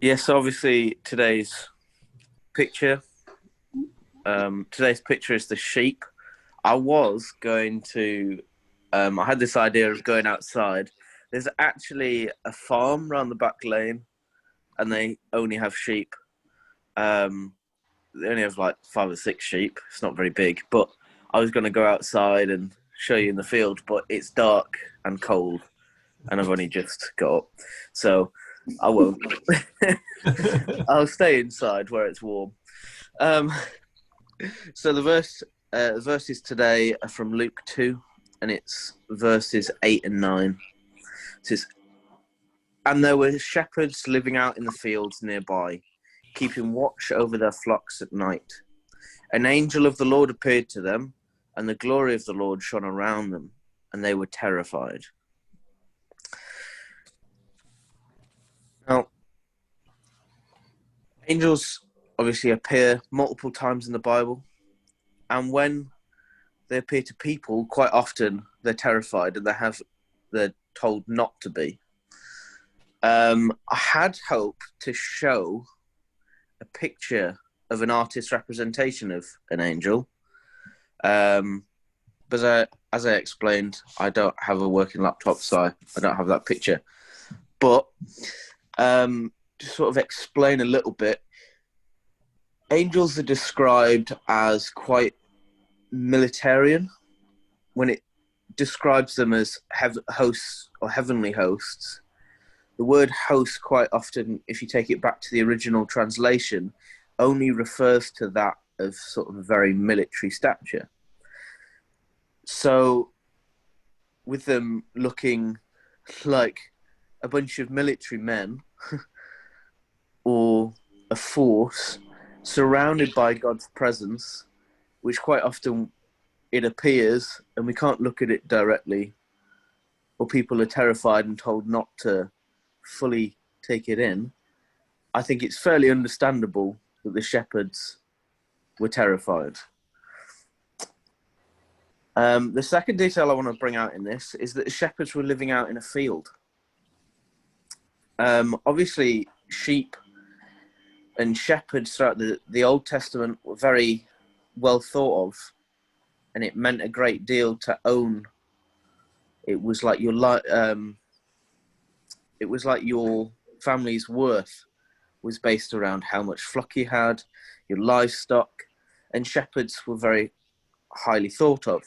Yes, obviously picture. Today's picture is the sheep. I was going to. I had this idea of going outside. There's actually a farm around the back lane, and they only have sheep. Um, they only have like 5 or 6 sheep. It's not very big, but I was going to go outside and show you in the field, but it's dark and cold, and I've only just got up, so I won't. I'll stay inside where it's warm. Um, so the verses today are from Luke 2, and it's verses 8 and 9. It says, "And there were shepherds living out in the fields nearby, keeping watch over their flocks at night. An angel of the Lord appeared to them, and the glory of the Lord shone around them, and they were terrified." Now, angels obviously appear multiple times in the Bible, and when they appear to people, quite often they're terrified and they're told not to be. I had hoped to show a picture of an artist's representation of an angel, but as I explained, I don't have a working laptop, so I don't have that picture. But to sort of explain a little bit, angels are described as quite militarian when it describes them as hosts or heavenly hosts. The word host quite often, if you take it back to the original translation, only refers to that of sort of a very military stature. So with them looking like a bunch of military men or a force surrounded by God's presence, which quite often it appears, and we can't look at it directly, or people are terrified and told not to fully take it in, I think it's fairly understandable that the shepherds were terrified. The second detail I want to bring out in this is that the shepherds were living out in a field. Obviously, sheep and shepherds throughout the Old Testament were very well thought of, and it meant a great deal to own. It was like your family's worth was based around how much flock you had, your livestock, and shepherds were very highly thought of.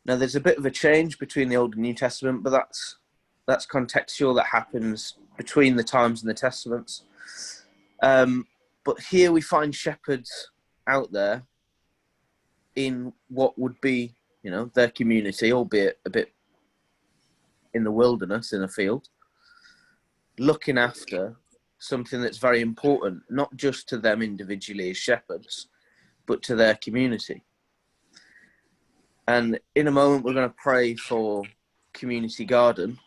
Now, there's a bit of a change between the Old and New Testament, but that's contextual. That happens between the times and the Testaments. But here we find shepherds out there in what would be, their community, albeit a bit in the wilderness, in a field, looking after something that's very important, not just to them individually as shepherds, but to their community. And in a moment, we're going to pray for Community Garden,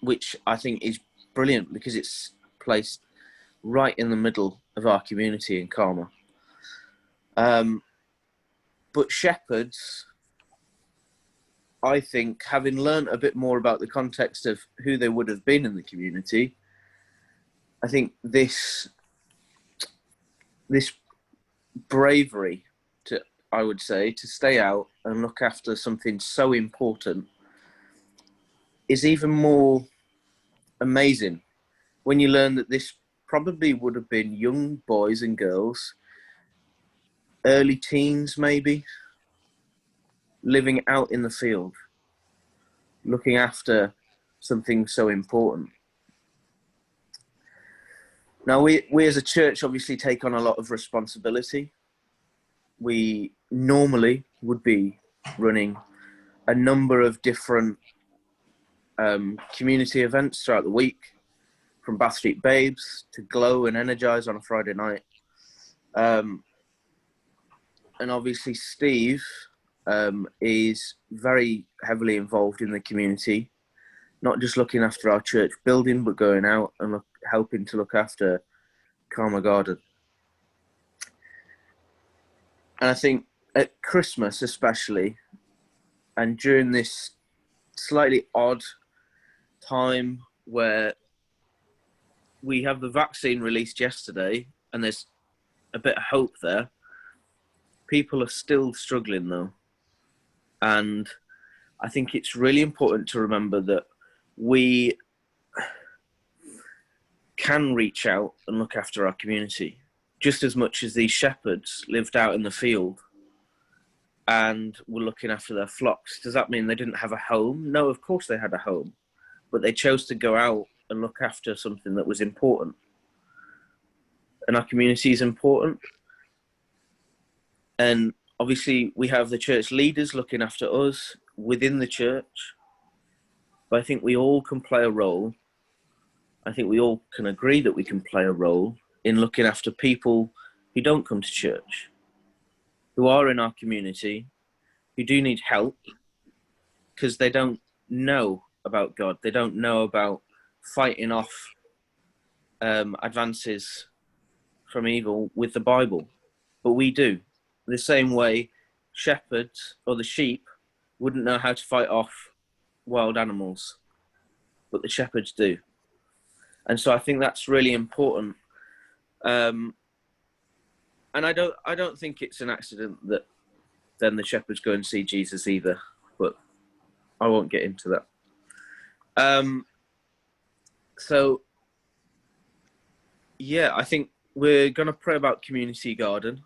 which I think is brilliant because it's placed right in the middle of our community in Carmel. But shepherds, I think, having learned a bit more about the context of who they would have been in the community, I think this bravery, I would say, to stay out and look after something so important is even more amazing when you learn that this probably would have been young boys and girls, early teens maybe, living out in the field, looking after something so important. Now, we as a church obviously take on a lot of responsibility. We normally would be running a number of different community events throughout the week, from Bath Street Babes to Glow and Energize on a Friday night. And obviously Steve is very heavily involved in the community, not just looking after our church building, but going out and helping to look after Carmel Garden. And I think at Christmas especially, and during this slightly odd time where we have the vaccine released yesterday, and there's a bit of hope there. People are still struggling though, and I think it's really important to remember that we can reach out and look after our community just as much as these shepherds lived out in the field and were looking after their flocks. Does that mean they didn't have a home? No, of course they had a home, but they chose to go out and look after something that was important. And our community is important. And obviously we have the church leaders looking after us within the church, but I think we all can play a role. I think we all can agree that we can play a role in looking after people who don't come to church, who are in our community, who do need help because they don't know about God. They don't know about fighting off advances from evil with the Bible, but we do. The same way shepherds or the sheep wouldn't know how to fight off wild animals, but the shepherds do. And so I think that's really important. And I don't think it's an accident that then the shepherds go and see Jesus either, but I won't get into that. So yeah, I think we're going to pray about Community Garden.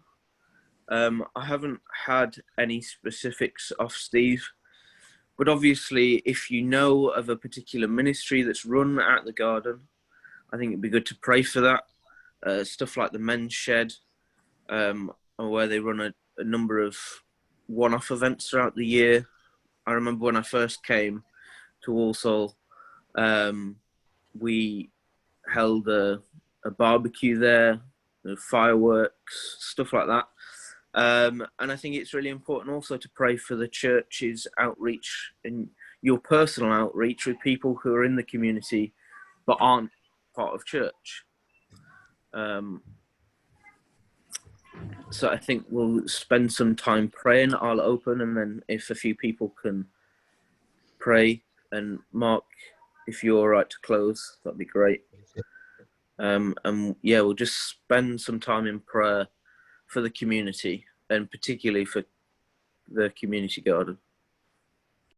I haven't had any specifics off Steve, but obviously if you know of a particular ministry that's run at the garden, I think it'd be good to pray for that. Stuff like the Men's Shed, where they run a number of one-off events throughout the year. I remember when I first came to Walsall, we held a barbecue there, fireworks, stuff like that. And I think it's really important also to pray for the church's outreach and your personal outreach with people who are in the community but aren't part of church. So I think we'll spend some time praying. I'll open, and then if a few people can pray, and Mark, if you're all right to close, that'd be great. And yeah, we'll just spend some time in prayer for the community, and particularly for the community garden.